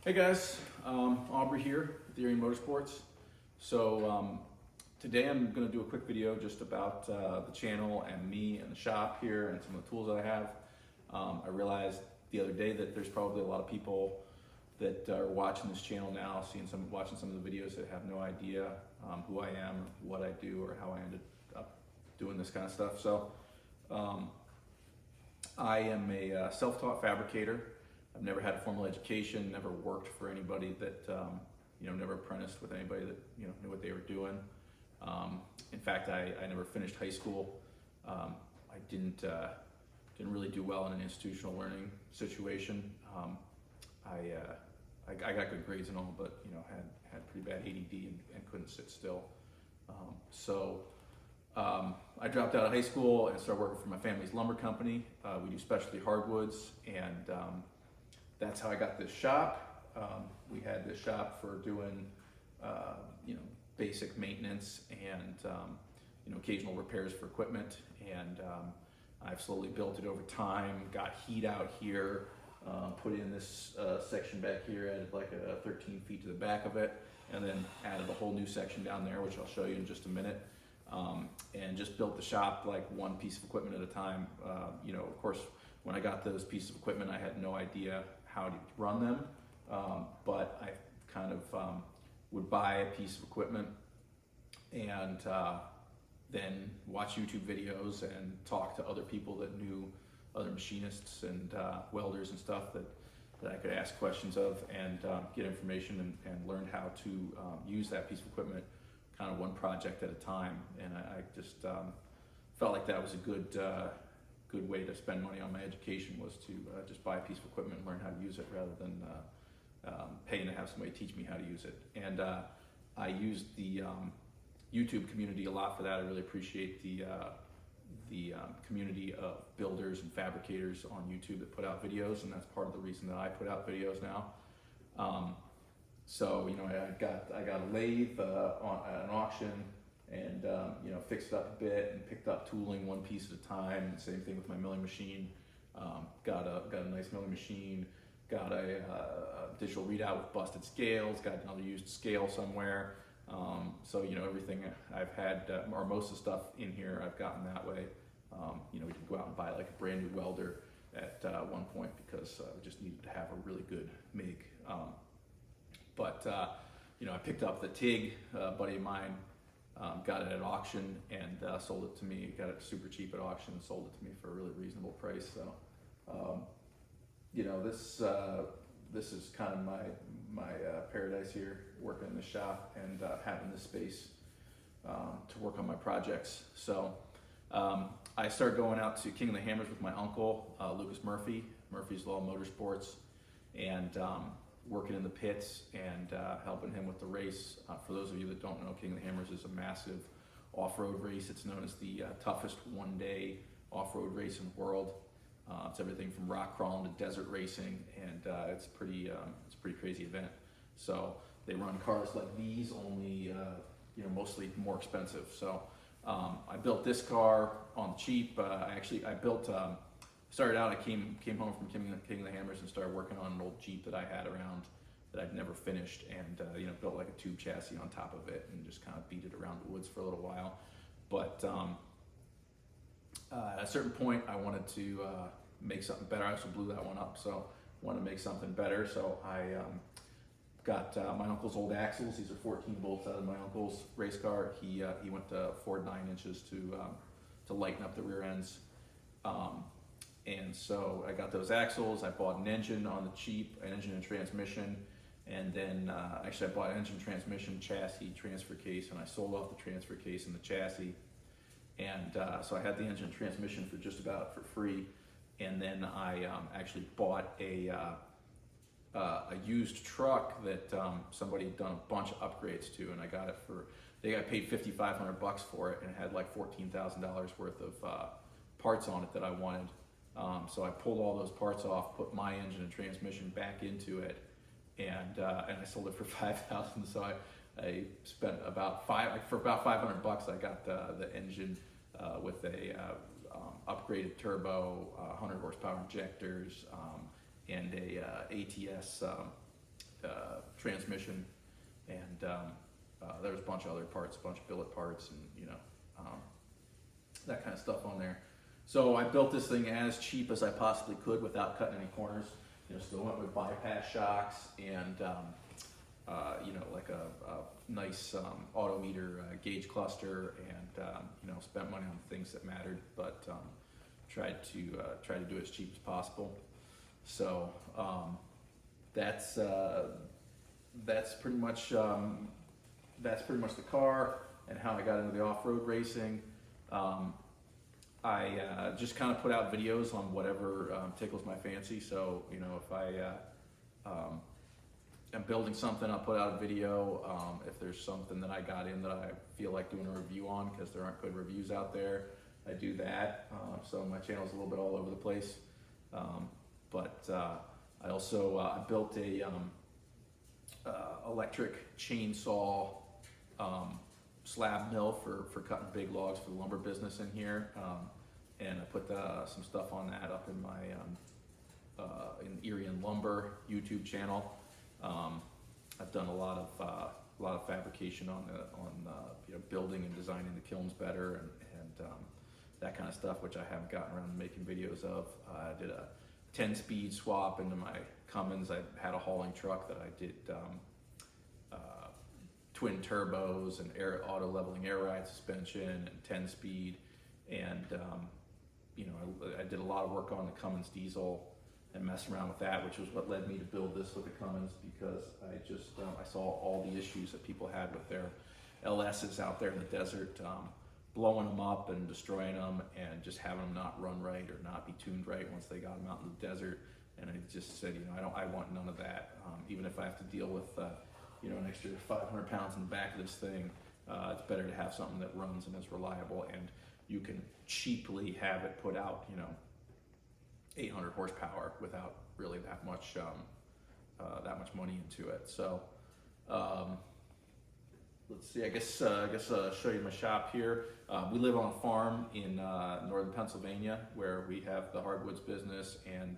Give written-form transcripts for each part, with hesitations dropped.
Hey guys, Aubrey here with Irion Motorsports. So today I'm going to do a quick video just about the channel and me and the shop here and some of the tools that I have. I realized the other day that there's probably a lot of people that are watching this channel now, watching some of the videos that have no idea who I am, what I do, or how I ended up doing this kind of stuff. So I am a self-taught fabricator. I've never had a formal education, never worked for anybody that, never apprenticed with anybody that, knew what they were doing. In fact, I never finished high school. I didn't really do well in an institutional learning situation. I got good grades and all, but, had pretty bad ADD and couldn't sit still. I dropped out of high school and started working for my family's lumber company. We do specialty hardwoods, and that's how I got this shop. We had this shop for doing, basic maintenance and, occasional repairs for equipment. And I've slowly built it over time, got heat out here, put in this section back here, added like 13 feet to the back of it, and then added a whole new section down there, which I'll show you in just a minute. And just built the shop like one piece of equipment at a time. Of course, when I got those pieces of equipment, I had no idea how to run them, but I kind of would buy a piece of equipment and then watch YouTube videos and talk to other people that knew, other machinists and welders and stuff that I could ask questions of and get information and learn how to use that piece of equipment kind of one project at a time. And I just felt like that was a good way to spend money on my education, was to just buy a piece of equipment and learn how to use it rather than paying to have somebody teach me how to use it. And I used the YouTube community a lot for that. I really appreciate the community of builders and fabricators on YouTube that put out videos, and that's part of the reason that I put out videos now. I got a lathe at an auction, and fixed it up a bit and picked up tooling one piece at a time. Same thing with my milling machine. Got a nice milling machine. Got a digital readout with busted scales. Got another used scale somewhere. Everything I've had, or most of the stuff in here, I've gotten that way. We could go out and buy like a brand new welder at one point because we just needed to have a really good MIG. I picked up the TIG, a buddy of mine got it at auction and sold it to me. Got it super cheap at auction and sold it to me for a really reasonable price. So, this is kind of my paradise here, working in the shop and having this space to work on my projects. So I started going out to King of the Hammers with my uncle, Lucas Murphy, Murphy's Law Motorsports, and working in the pits and helping him with the race. For those of you that don't know, King of the Hammers is a massive off-road race. It's known as the toughest one-day off-road race in the world. It's everything from rock crawling to desert racing, and it's a pretty crazy event. So they run cars like these, only mostly more expensive. So I built this car on the cheap. I started out, I came home from King of the Hammers and started working on an old Jeep that I had around that I'd never finished, and built like a tube chassis on top of it and just kind of beat it around the woods for a little while. But at a certain point, I wanted to make something better. I also blew that one up, so I wanted to make something better. So I got my uncle's old axles. These are 14 bolts out of my uncle's race car. He went to 4 9 inches to lighten up the rear ends. And so I got those axles. I bought an engine on the cheap, an engine and transmission, and then I bought an engine, transmission, chassis, transfer case, and I sold off the transfer case and the chassis. And so I had the engine and transmission for just about for free. And then I actually bought a used truck that somebody had done a bunch of upgrades to, and I got it I paid $5,500 for it, and it had like $14,000 worth of parts on it that I wanted. So I pulled all those parts off, put my engine and transmission back into it, and I sold it for $5,000. So I spent about $500. I got the engine with a upgraded turbo, 100 horsepower injectors, and a ATS transmission, and there was a bunch of other parts, a bunch of billet parts, and that kind of stuff on there. So I built this thing as cheap as I possibly could without cutting any corners. Still went with bypass shocks and like a nice auto meter gauge cluster, and spent money on things that mattered, but tried to do it as cheap as possible. So that's pretty much the car and how I got into the off-road racing. I just kind of put out videos on whatever tickles my fancy. So if I'm building something, I'll put out a video. If there's something that I got in that I feel like doing a review on, because there aren't good reviews out there, I do that. So my channel's a little bit all over the place. But I also I built a electric chainsaw slab mill for cutting big logs for the lumber business in here, and I put some stuff on that up in my in Irion Lumber YouTube channel. I've done a lot of fabrication on building and designing the kilns better and that kind of stuff, which I haven't gotten around to making videos of. I did a 10-speed swap into my Cummins. I had a hauling truck that I did twin turbos and auto leveling air ride suspension and 10-speed, and I did a lot of work on the Cummins diesel and messing around with that, which was what led me to build this with the Cummins, because I saw all the issues that people had with their LSs out there in the desert, blowing them up and destroying them and just having them not run right or not be tuned right once they got them out in the desert. And I just said, I want none of that. Even if I have to deal with an extra 500 pounds in the back of this thing, it's better to have something that runs and is reliable, and you can cheaply have it put out 800 horsepower without really that much money into it. So let's see, I guess I'll show you my shop here. We live on a farm in northern Pennsylvania where we have the hardwoods business, and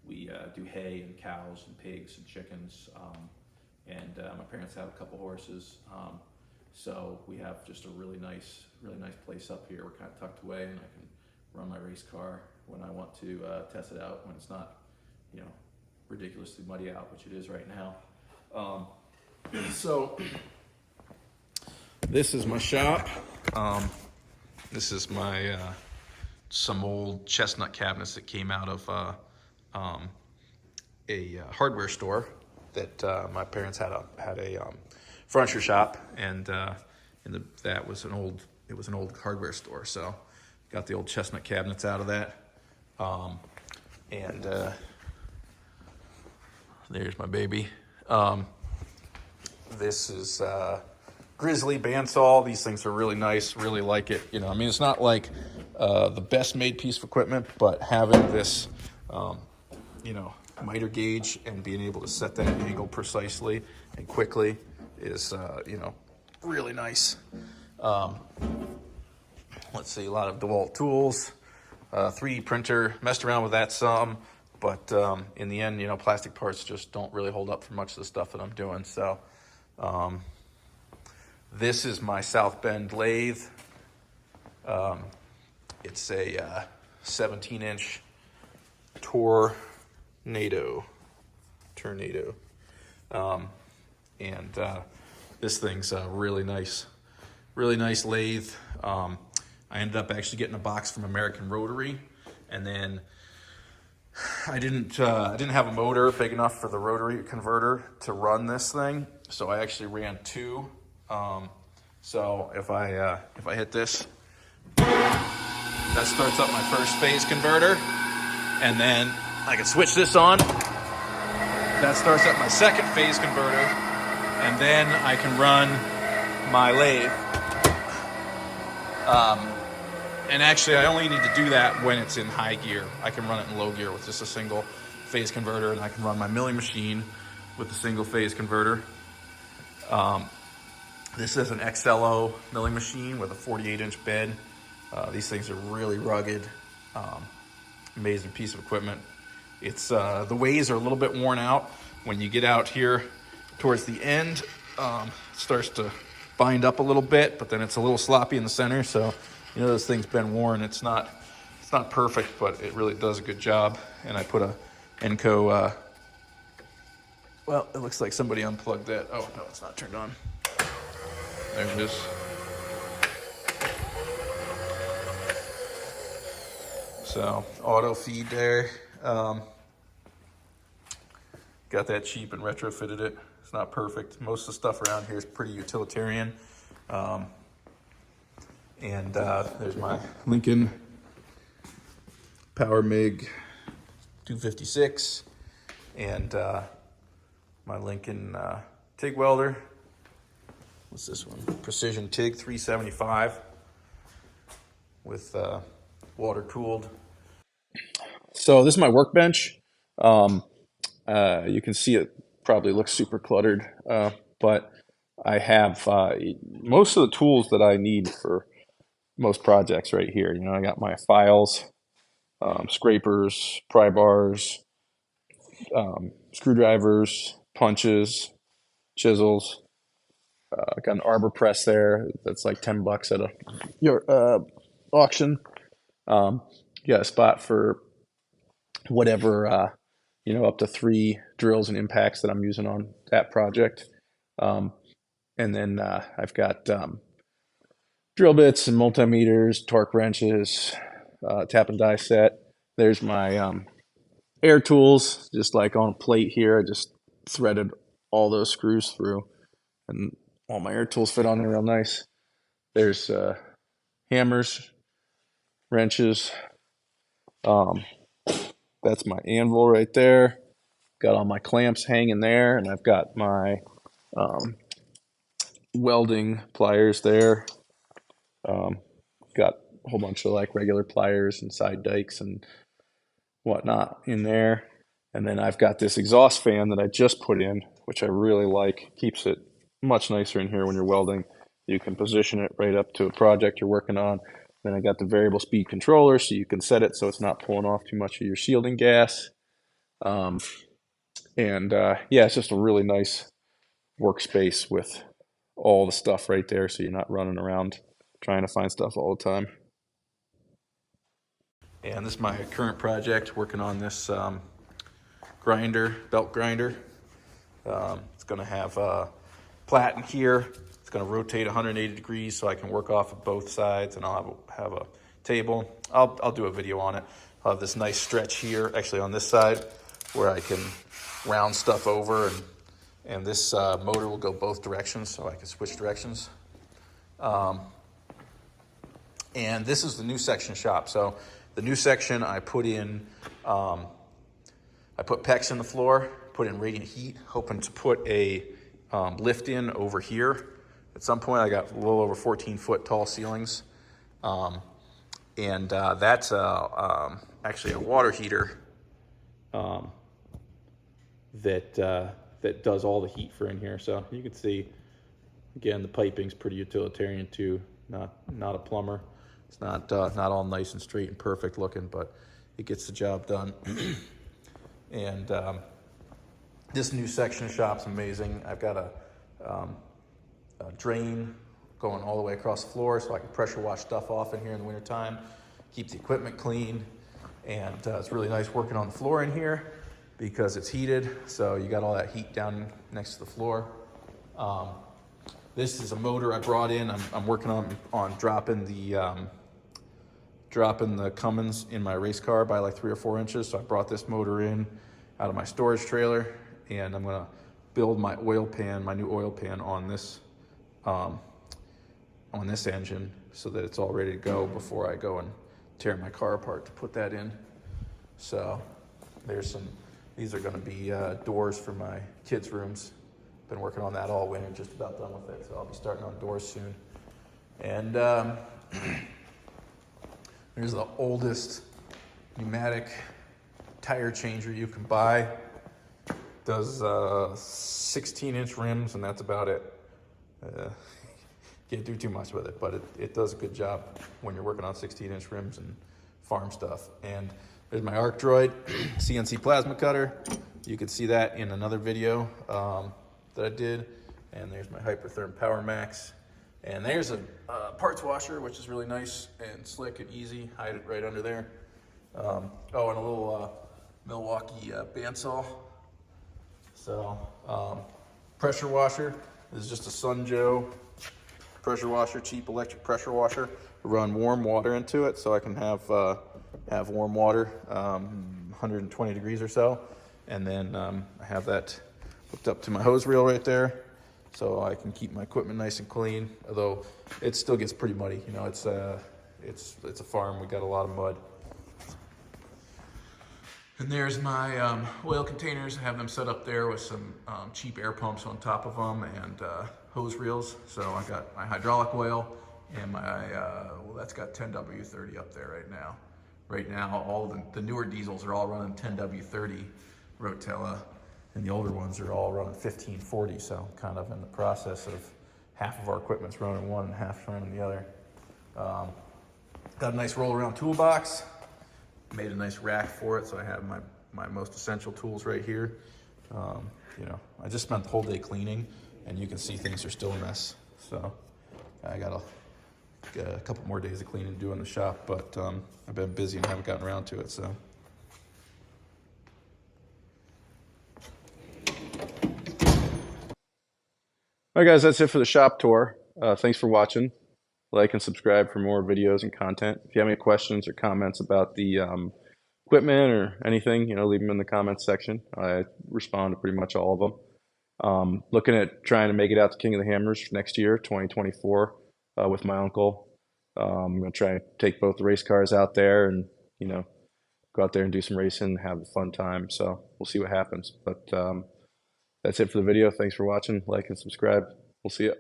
we do hay and cows and pigs and chickens, and my parents have a couple horses. So we have just a really nice place up here. We're kind of tucked away, and I can run my race car when I want to test it out when it's not, ridiculously muddy out, which it is right now. So this is my shop. This is my some old chestnut cabinets that came out of a hardware store that my parents had a furniture shop, and that was an old hardware store. So got the old chestnut cabinets out of that, and there's my baby. This is Grizzly bandsaw. These things are really nice, really like it. It's not like the best made piece of equipment, but having this, miter gauge and being able to set that angle precisely and quickly is, really nice. Let's see, a lot of DeWalt tools, 3D printer, messed around with that some, but in the end, plastic parts just don't really hold up for much of the stuff that I'm doing. So this is my South Bend lathe. It's a 17-inch tornado. And this thing's a really nice lathe. I ended up actually getting a box from American Rotary, and then I didn't have a motor big enough for the rotary converter to run this thing, so I actually ran two. So if I hit this, that starts up my first phase converter, and then I can switch this on. That starts up my second phase converter, and then I can run my lathe. And actually, I only need to do that when it's in high gear. I can run it in low gear with just a single phase converter, and I can run my milling machine with a single phase converter. This is an XLO milling machine with a 48-inch bed. These things are really rugged, amazing piece of equipment. It's the ways are a little bit worn out. When you get out here towards the end, it starts to bind up a little bit, but then it's a little sloppy in the center. So, you know, this thing's been worn. It's not perfect, but it really does a good job. And I put a Enco, well, it looks like somebody unplugged that. Oh, no, it's not turned on. There it is. So, auto feed there. Got that cheap and retrofitted it. It's not perfect. Most of the stuff around here is pretty utilitarian. There's my Lincoln Power MIG 256 and my Lincoln TIG welder. What's this one? Precision TIG 375 with water cooled. So this is my workbench. You can see it probably looks super cluttered, but I have most of the tools that I need for most projects right here. You know, I got my files, scrapers, pry bars, screwdrivers, punches, chisels. I got an arbor press there that's like $10 at a auction. Got a spot for whatever, you know, up to 3 drills and impacts that I'm using on that project. And then I've got drill bits and multimeters, torque wrenches, tap and die set. There's my air tools, just like on a plate here. I just threaded all those screws through, and all my air tools fit on there real nice. There's hammers, wrenches. That's my anvil right there. Got all my clamps hanging there, and I've got my welding pliers there. Got a whole bunch of like regular pliers and side dikes and whatnot in there. And then I've got this exhaust fan that I just put in, which I really like. Keeps it much nicer in here when you're welding. You can position it right up to a project you're working on. Then I got the variable speed controller, so you can set it so it's not pulling off too much of your shielding gas. Yeah, it's just a really nice workspace with all the stuff right there, so you're not running around trying to find stuff all the time. And this is my current project, working on this grinder, belt grinder. It's going to have a plat in here. It's going to rotate 180 degrees so I can work off of both sides, and I'll have a table. I'll do a video on it. I'll have this nice stretch here, actually on this side, where I can round stuff over, and this motor will go both directions, so I can switch directions. And this is the new section shop. So the new section, I put in, I put PEX in the floor, put in radiant heat, hoping to put a lift in over here. At some point, I got a little over 14-foot tall ceilings. That's actually a water heater that does all the heat for in here. So you can see, again, the piping's pretty utilitarian too. Not a plumber. It's not all nice and straight and perfect looking, but it gets the job done. And this new section shop's amazing. I've got a drain going all the way across the floor, so I can pressure wash stuff off in here in the wintertime, keep the equipment clean, and it's really nice working on the floor in here because it's heated, so you got all that heat down next to the floor. This is a motor I brought in. I'm working on dropping the Cummins in my race car by like 3 or 4 inches, so I brought this motor in out of my storage trailer, and I'm gonna build my oil pan, my new oil pan on this engine so that it's all ready to go before I go and tear my car apart to put that in. So these are gonna be doors for my kids' rooms. Been working on that all winter, just about done with it, so I'll be starting on doors soon. And here's the oldest pneumatic tire changer you can buy. Does 16-inch rims, and that's about it. Can't do too much with it, but it does a good job when you're working on 16-inch rims and farm stuff. And There's my arc droid CNC plasma cutter. You can see that in another video that I did. And there's my Hypertherm Power Max. And there's a parts washer, which is really nice and slick and easy. Hide it right under there. Oh, and a little Milwaukee bandsaw. So, pressure washer. This is just a Sunjoe pressure washer, cheap electric pressure washer. Run warm water into it so I can have warm water, 120 degrees or so. And then I have that hooked up to my hose reel right there, so I can keep my equipment nice and clean. Although it still gets pretty muddy. You know, it's a farm. We got a lot of mud. And there's my oil containers. I have them set up there with some cheap air pumps on top of them and hose reels. So I got my hydraulic oil and my, well, that's got 10W30 up there right now. Right now, all the newer diesels are all running 10W30 Rotella, and the older ones are all running 1540. So kind of in the process of half of our equipment's running one and half running the other. Got a nice roll around toolbox. Made a nice rack for it, so I have my most essential tools right here. You know, I just spent the whole day cleaning, and you can see things are still a mess. So I got a couple more days of cleaning to do in the shop, but I've been busy and haven't gotten around to it. So. All right, guys, that's it for the shop tour. Thanks for watching. Like and subscribe for more videos and content. If you have any questions or comments about the equipment or anything, you know, leave them in the comments section. I respond to pretty much all of them. Looking at trying to make it out to King of the Hammers next year, 2024, with my uncle. I'm going to try to take both the race cars out there and, you know, go out there and do some racing and have a fun time. So we'll see what happens. But that's it for the video. Thanks for watching. Like and subscribe. We'll see you.